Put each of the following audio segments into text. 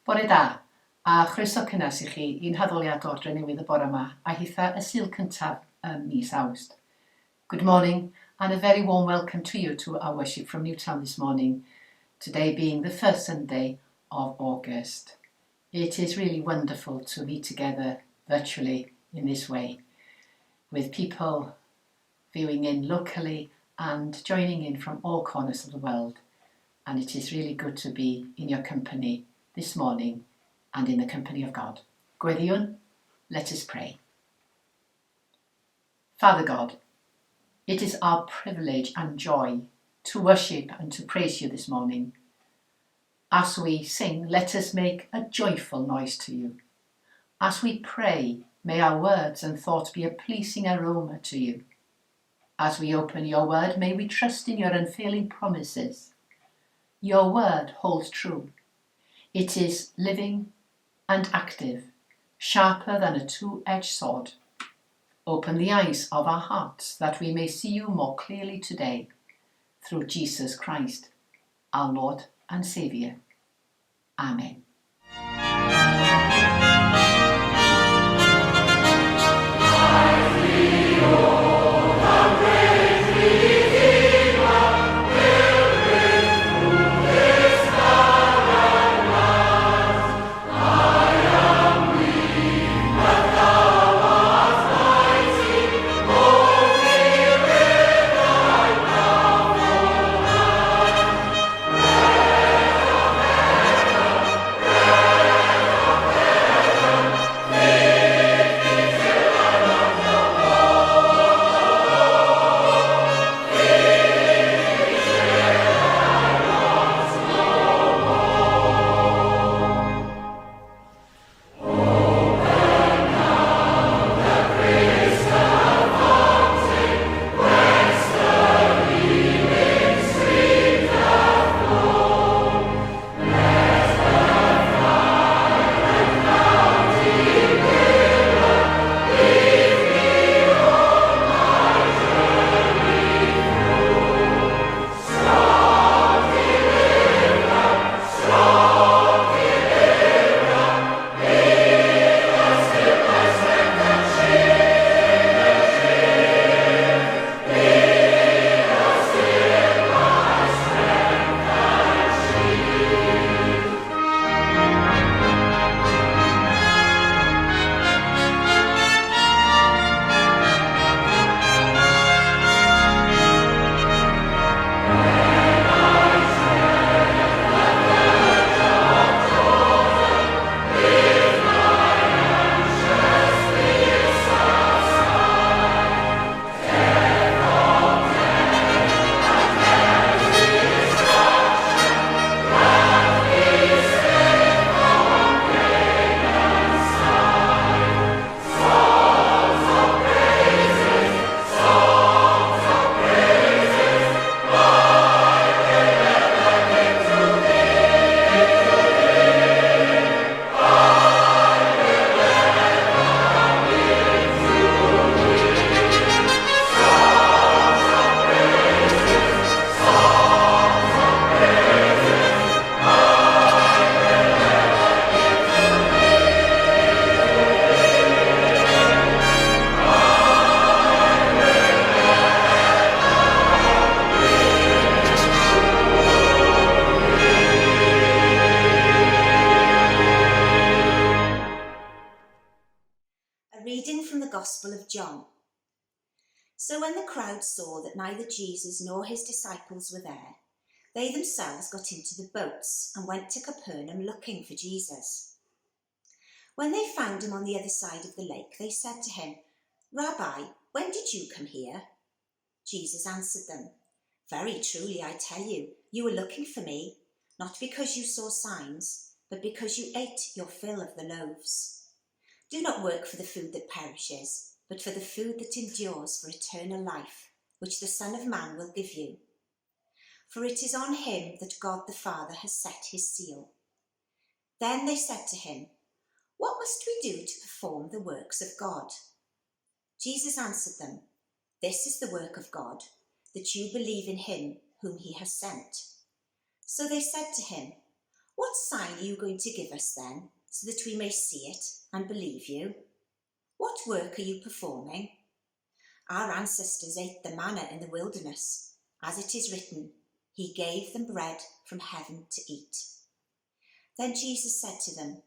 Bore da, a chroeso cynnes I chi i'n Haddoliad o'r Drenewydd y bore yma a hitha y Sul cyntaf mis Awst. Good morning and a very warm welcome to you to our worship from Newtown this morning, today being the first Sunday of August. It is really wonderful to meet together virtually in this way, with people viewing in locally and joining in from all corners of the world. And it is really good to be in your company this morning and in the company of God. Gweddïau, let us pray. Father God, it is our privilege and joy to worship and to praise you this morning. As we sing, let us make a joyful noise to you. As we pray, may our words and thoughts be a pleasing aroma to you. As we open your word, may we trust in your unfailing promises. Your word holds true. It is living and active, sharper than a two-edged sword. Open the eyes of our hearts that we may see you more clearly today, through Jesus Christ, our Lord and Saviour. Amen. Gospel of John. So when the crowd saw that neither Jesus nor his disciples were there, they themselves got into the boats and went to Capernaum looking for Jesus. When they found him on the other side of the lake, they said to him, "Rabbi, when did you come here?" Jesus answered them, "Very truly I tell you, you were looking for me, not because you saw signs, but because you ate your fill of the loaves. Do not work for the food that perishes, but for the food that endures for eternal life, which the Son of Man will give you. For it is on him that God the Father has set his seal." Then they said to him, "What must we do to perform the works of God?" Jesus answered them, "This is the work of God, that you believe in him whom he has sent." So they said to him, "What sign are you going to give us then, so that we may see it and believe you? What work are you performing? Our ancestors ate the manna in the wilderness. As it is written, he gave them bread from heaven to eat." Then Jesus said to them,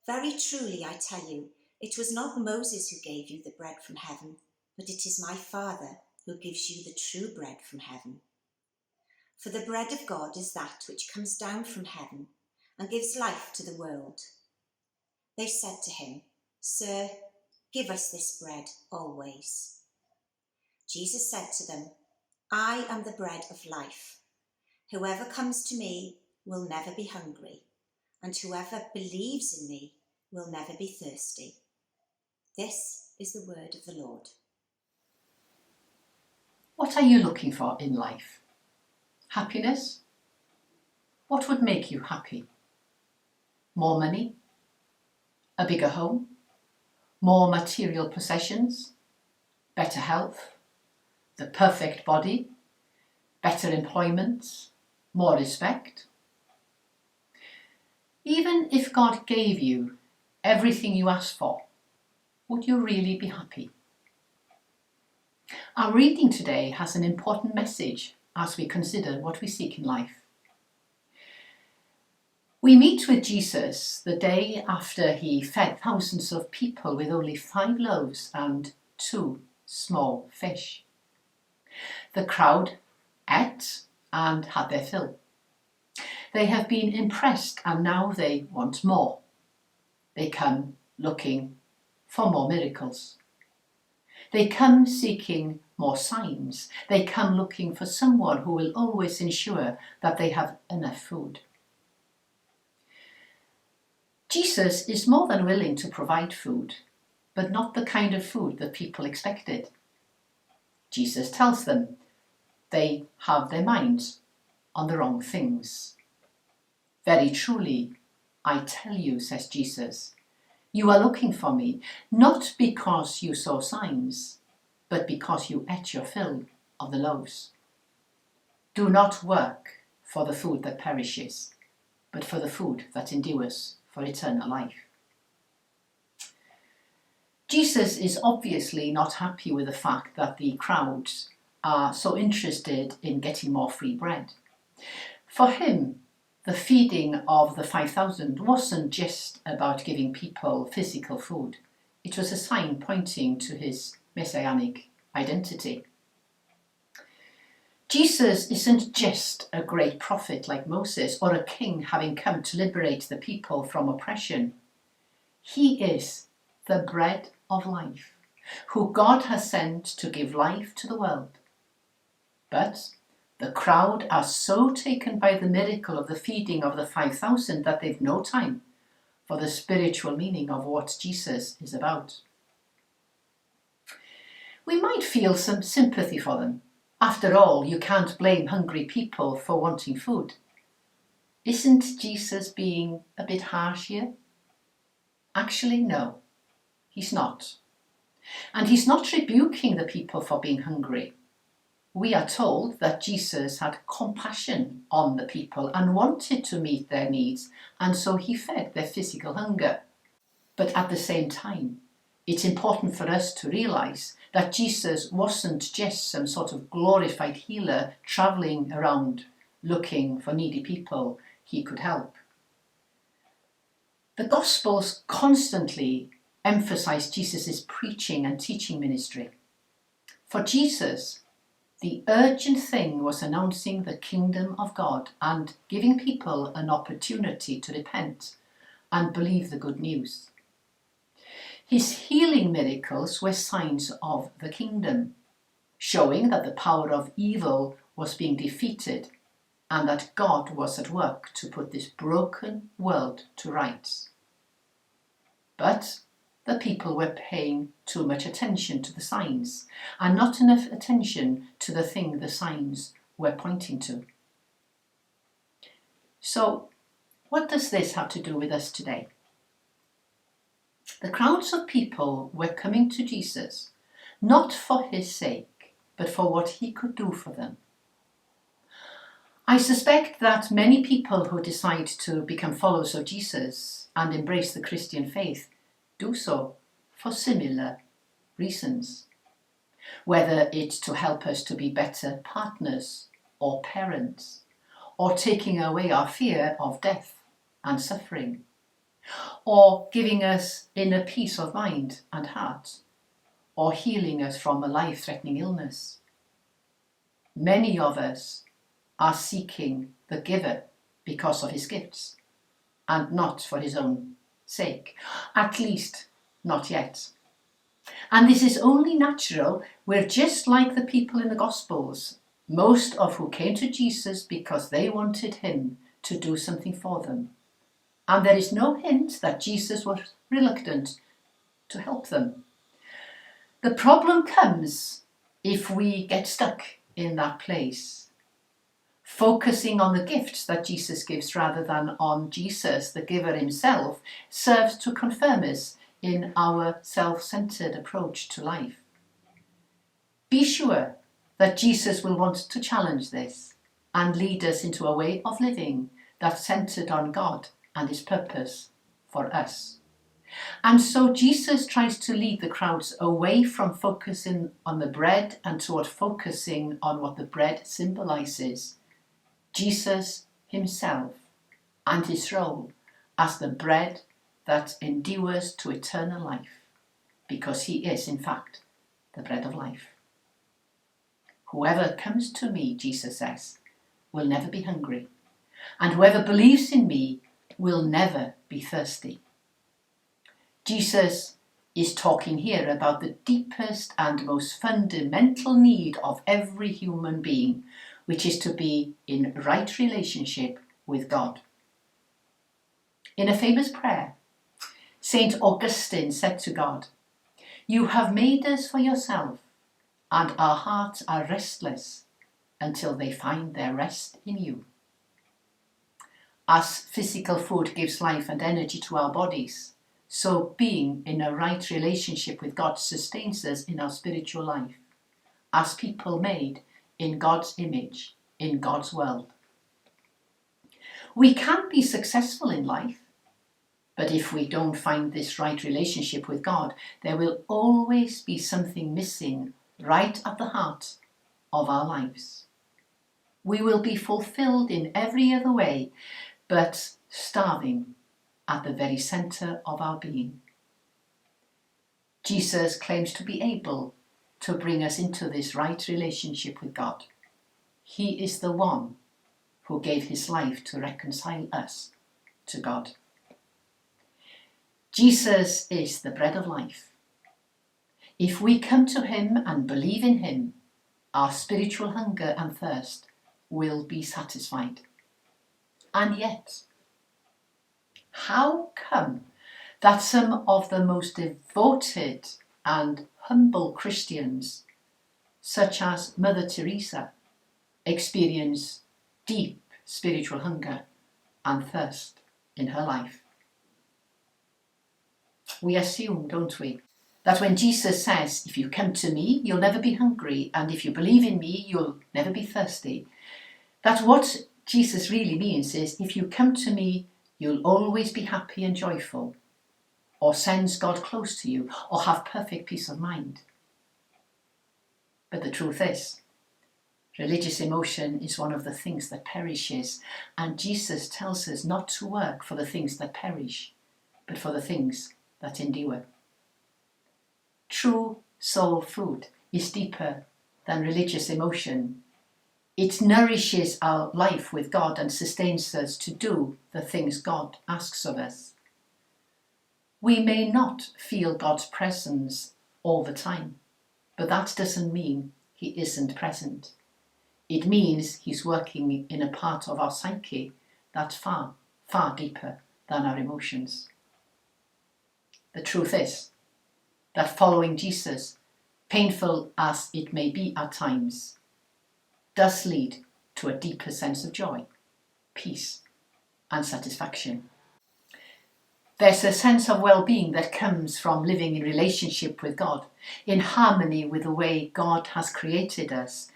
"Very truly I tell you, it was not Moses who gave you the bread from heaven, but it is my Father who gives you the true bread from heaven. For the bread of God is that which comes down from heaven and gives life to the world." They said to him, "Sir, give us this bread always." Jesus said to them, "I am the bread of life. Whoever comes to me will never be hungry, and whoever believes in me will never be thirsty." This is the word of the Lord. What are you looking for in life? Happiness? What would make you happy? More money? A bigger home? More material possessions? Better health? The perfect body? Better employment? More respect? Even if God gave you everything you asked for, would you really be happy? Our reading today has an important message as we consider what we seek in life. We meet with Jesus the day after he fed thousands of people with only 5 loaves and 2 small fish. The crowd ate and had their fill. They have been impressed and now they want more. They come looking for more miracles. They come seeking more signs. They come looking for someone who will always ensure that they have enough food. Jesus is more than willing to provide food, but not the kind of food that people expected. Jesus tells them they have their minds on the wrong things. "Very truly, I tell you," says Jesus, "you are looking for me, not because you saw signs, but because you ate your fill of the loaves. Do not work for the food that perishes, but for the food that endures for eternal life." Jesus is obviously not happy with the fact that the crowds are so interested in getting more free bread. For him, the feeding of the 5,000 wasn't just about giving people physical food. It was a sign pointing to his messianic identity. Jesus isn't just a great prophet like Moses or a king having come to liberate the people from oppression. He is the bread of life, who God has sent to give life to the world. But the crowd are so taken by the miracle of the feeding of the 5,000 that they've no time for the spiritual meaning of what Jesus is about. We might feel some sympathy for them. After all, you can't blame hungry people for wanting food. Isn't Jesus being a bit harsh here? Actually, no, he's not. And he's not rebuking the people for being hungry. We are told that Jesus had compassion on the people and wanted to meet their needs, and so he fed their physical hunger. But at the same time, it's important for us to realise that Jesus wasn't just some sort of glorified healer travelling around looking for needy people he could help. The Gospels constantly emphasise Jesus' preaching and teaching ministry. For Jesus, the urgent thing was announcing the kingdom of God and giving people an opportunity to repent and believe the good news. His healing miracles were signs of the kingdom, showing that the power of evil was being defeated and that God was at work to put this broken world to rights. But the people were paying too much attention to the signs and not enough attention to the thing the signs were pointing to. So, what does this have to do with us today? The crowds of people were coming to Jesus, not for his sake, but for what he could do for them. I suspect that many people who decide to become followers of Jesus and embrace the Christian faith do so for similar reasons. Whether it's to help us to be better partners or parents, or taking away our fear of death and suffering, or giving us inner peace of mind and heart, or healing us from a life-threatening illness. Many of us are seeking the giver because of his gifts, and not for his own sake, at least not yet. And this is only natural. We're just like the people in the Gospels, most of who came to Jesus because they wanted him to do something for them. And there is no hint that Jesus was reluctant to help them. The problem comes if we get stuck in that place, focusing on the gifts that Jesus gives rather than on Jesus, the giver himself, serves to confirm us in our self-centered approach to life. Be sure that Jesus will want to challenge this and lead us into a way of living that's centered on God and his purpose for us. And so Jesus tries to lead the crowds away from focusing on the bread and toward focusing on what the bread symbolizes: Jesus himself and his role as the bread that endures to eternal life, because he is, in fact, the bread of life. Whoever comes to me, Jesus says, will never be hungry, and whoever believes in me will never be thirsty. Jesus is talking here about the deepest and most fundamental need of every human being, which is to be in right relationship with God. In a famous prayer, St. Augustine said to God, "You have made us for yourself, and our hearts are restless until they find their rest in you." As physical food gives life and energy to our bodies, so being in a right relationship with God sustains us in our spiritual life, as people made in God's image, in God's world. We can be successful in life, but if we don't find this right relationship with God, there will always be something missing right at the heart of our lives. We will be fulfilled in every other way, but starving at the very centre of our being. Jesus claims to be able to bring us into this right relationship with God. He is the one who gave his life to reconcile us to God. Jesus is the bread of life. If we come to him and believe in him, our spiritual hunger and thirst will be satisfied. And yet, how come that some of the most devoted and humble Christians, such as Mother Teresa, experience deep spiritual hunger and thirst in her life? We assume, don't we, that when Jesus says, "If you come to me, you'll never be hungry, and if you believe in me, you'll never be thirsty," that what Jesus really means is, if you come to me, you'll always be happy and joyful, or sense God close to you, or have perfect peace of mind. But the truth is, religious emotion is one of the things that perishes, and Jesus tells us not to work for the things that perish, but for the things that endure. True soul food is deeper than religious emotion. It nourishes our life with God and sustains us to do the things God asks of us. We may not feel God's presence all the time, but that doesn't mean he isn't present. It means he's working in a part of our psyche that's far, far deeper than our emotions. The truth is that following Jesus, painful as it may be at times, does lead to a deeper sense of joy, peace, and satisfaction. There's a sense of well-being that comes from living in relationship with God, in harmony with the way God has created us.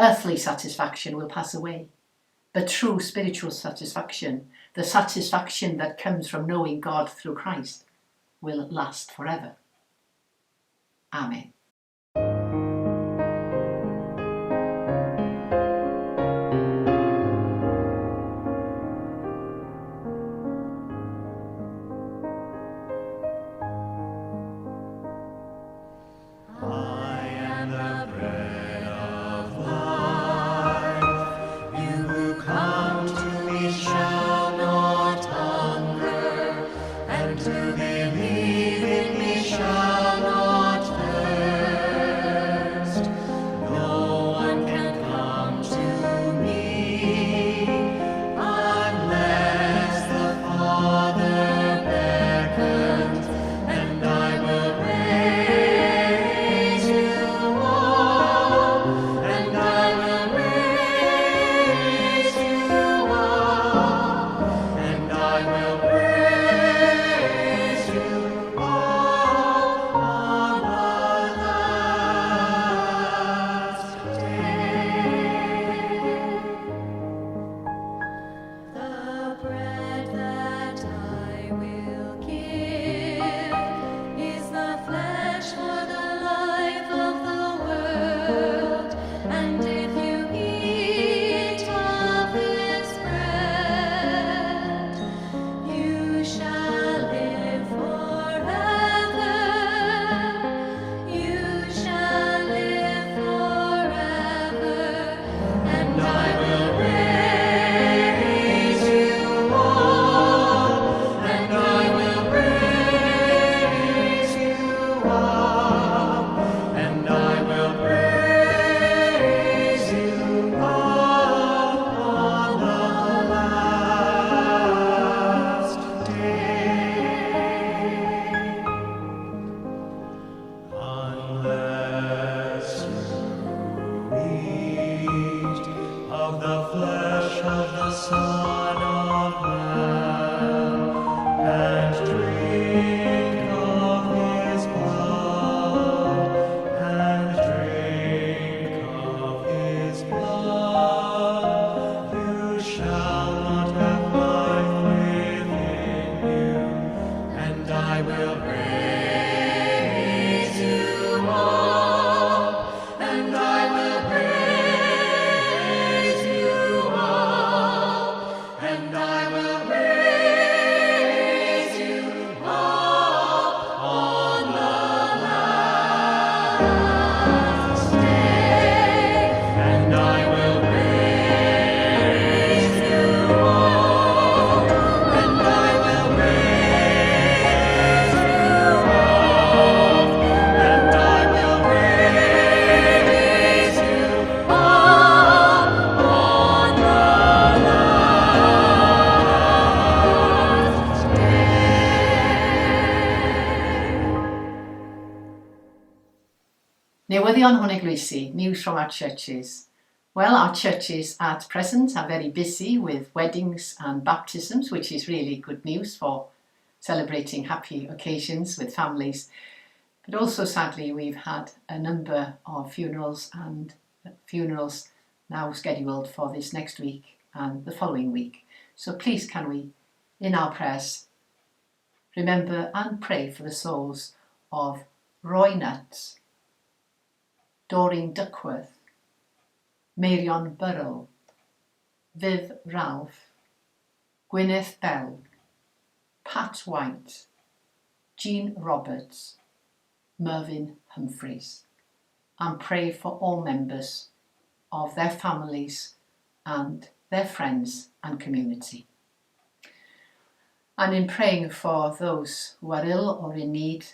Earthly satisfaction will pass away, but true spiritual satisfaction, the satisfaction that comes from knowing God through Christ, will last forever. Amen. Newyddion hwn eglwysi, news from our churches. Well, our churches at present are very busy with weddings and baptisms, which is really good news for celebrating happy occasions with families. But also, sadly, we've had a number of funerals now scheduled for this next week and the following week. So please can we, in our prayers, remember and pray for the souls of Roy Nutt, Doreen Duckworth, Meirion Burrell, Viv Ralph, Gwyneth Bell, Pat White, Jean Roberts, Mervyn Humphreys, and pray for all members of their families and their friends and community. And in praying for those who are ill or in need,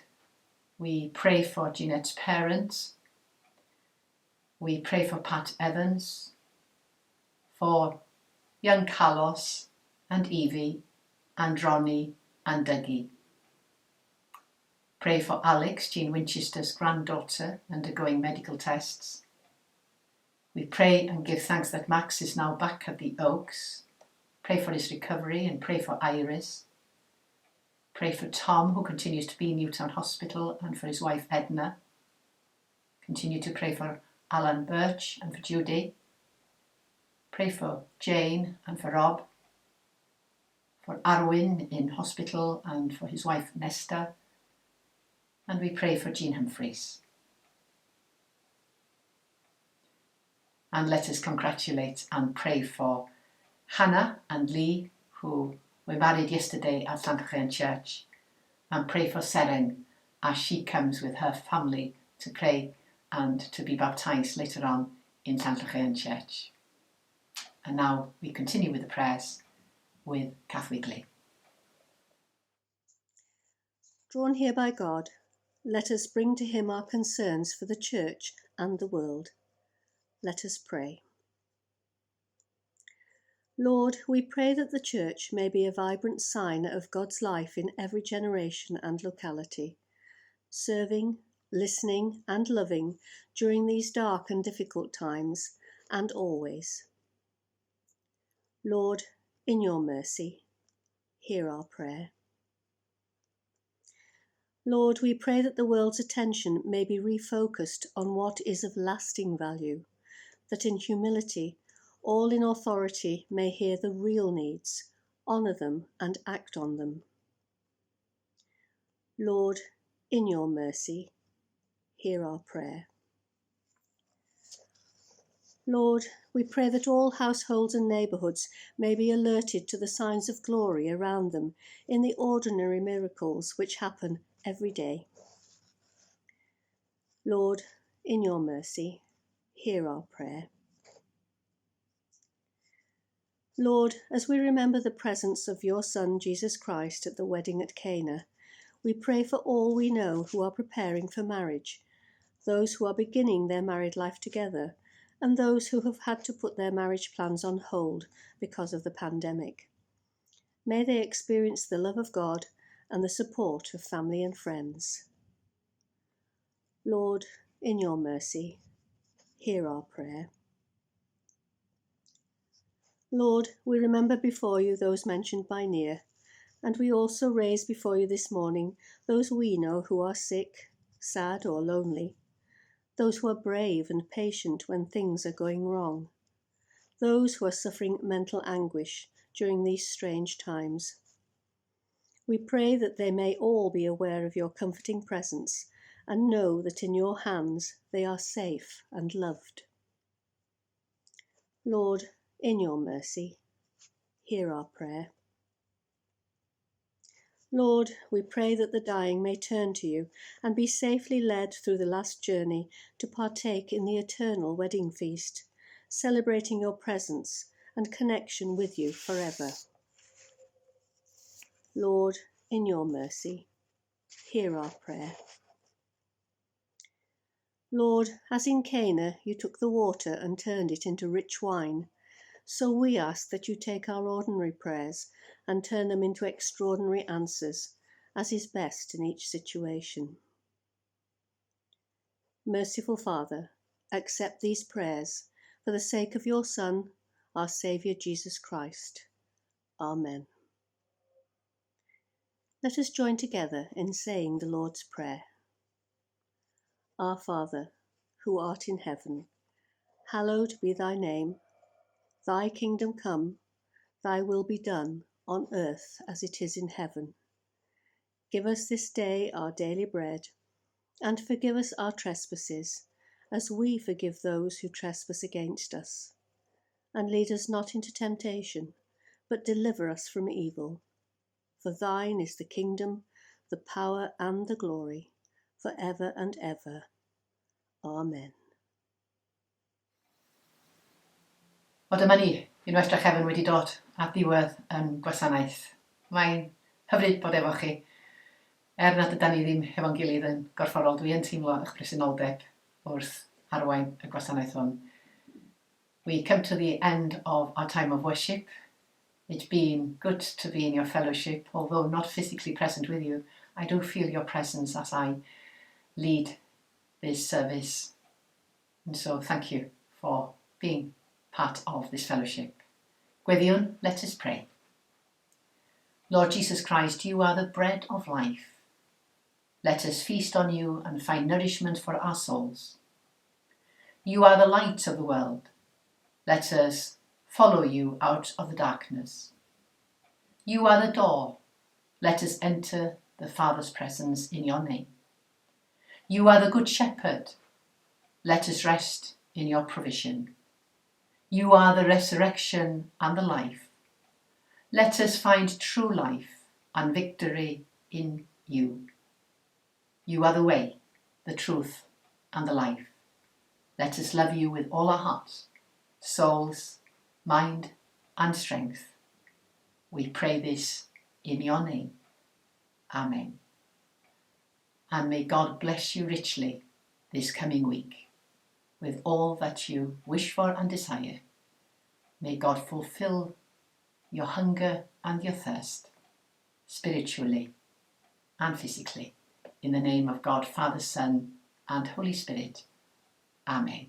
we pray for Jeanette's parents. We pray for Pat Evans, for young Carlos and Evie and Ronnie and Dougie. Pray for Alex, Jean Winchester's granddaughter, undergoing medical tests. We pray and give thanks that Max is now back at the Oaks. Pray for his recovery and pray for Iris. Pray for Tom, who continues to be in Newtown Hospital, and for his wife Edna. Continue to pray for Alan Birch and for Judy. Pray for Jane and for Rob, for Arwyn in hospital and for his wife Nesta, and we pray for Jean Humphreys. And let us congratulate and pray for Hannah and Lee, who were married yesterday at Darlleniad Church, and pray for Seren as she comes with her family to pray and to be baptised later on in Darlleniad Church. And now we continue with the prayers with Kath Wigley. Drawn here by God, let us bring to him our concerns for the Church and the world. Let us pray. Lord, we pray that the Church may be a vibrant sign of God's life in every generation and locality, serving, listening and loving during these dark and difficult times and always. Lord, in your mercy, hear our prayer. Lord, we pray that the world's attention may be refocused on what is of lasting value, that in humility, all in authority may hear the real needs, honour them and act on them. Lord, in your mercy, hear our prayer. Lord, we pray that all households and neighbourhoods may be alerted to the signs of glory around them in the ordinary miracles which happen every day. Lord, in your mercy, hear our prayer. Lord, as we remember the presence of your Son, Jesus Christ, at the wedding at Cana, we pray for all we know who are preparing for marriage, those who are beginning their married life together, and those who have had to put their marriage plans on hold because of the pandemic. May they experience the love of God and the support of family and friends. Lord, in your mercy, hear our prayer. Lord, we remember before you those mentioned by Nia, and we also raise before you this morning those we know who are sick, sad or lonely, those who are brave and patient when things are going wrong, those who are suffering mental anguish during these strange times. We pray that they may all be aware of your comforting presence and know that in your hands they are safe and loved. Lord, in your mercy, hear our prayer. Lord, we pray that the dying may turn to you and be safely led through the last journey to partake in the eternal wedding feast, celebrating your presence and connection with you forever. Lord, in your mercy, hear our prayer. Lord, as in Cana you took the water and turned it into rich wine, so we ask that you take our ordinary prayers and turn them into extraordinary answers, as is best in each situation. Merciful Father, accept these prayers for the sake of your Son, our Saviour Jesus Christ. Amen. Let us join together in saying the Lord's Prayer. Our Father, who art in heaven, hallowed be thy name. Thy kingdom come, thy will be done, on earth as it is in heaven. Give us this day our daily bread, and forgive us our trespasses, as we forgive those who trespass against us. And lead us not into temptation, but deliver us from evil. For thine is the kingdom, the power and the glory, for ever and ever. Amen. O dyma ni, unwaith drach Efan wedi dod at ddiwedd yn gwasanaeth. Mae'n hyfryd bod efo chi. Nad ydyn ni ddim hefo'n gilydd yn gorfforol, dwi yn teimlo eich presenoldeb wrth arwain y gwasanaeth hwn. We come to the end of our time of worship. It's been good to be in your fellowship, although not physically present with you. I do feel your presence as I lead this service. And so thank you for being part of this fellowship. Gweddïau, let us pray. Lord Jesus Christ, you are the bread of life. Let us feast on you and find nourishment for our souls. You are the light of the world. Let us follow you out of the darkness. You are the door. Let us enter the Father's presence in your name. You are the Good Shepherd. Let us rest in your provision. You are the resurrection and the life. Let us find true life and victory in you. You are the way, the truth, and the life. Let us love you with all our hearts, souls, mind, and strength. We pray this in your name. Amen. And may God bless you richly this coming week with all that you wish for and desire. May God fulfill your hunger and your thirst, spiritually and physically. In the name of God, Father, Son, and Holy Spirit. Amen.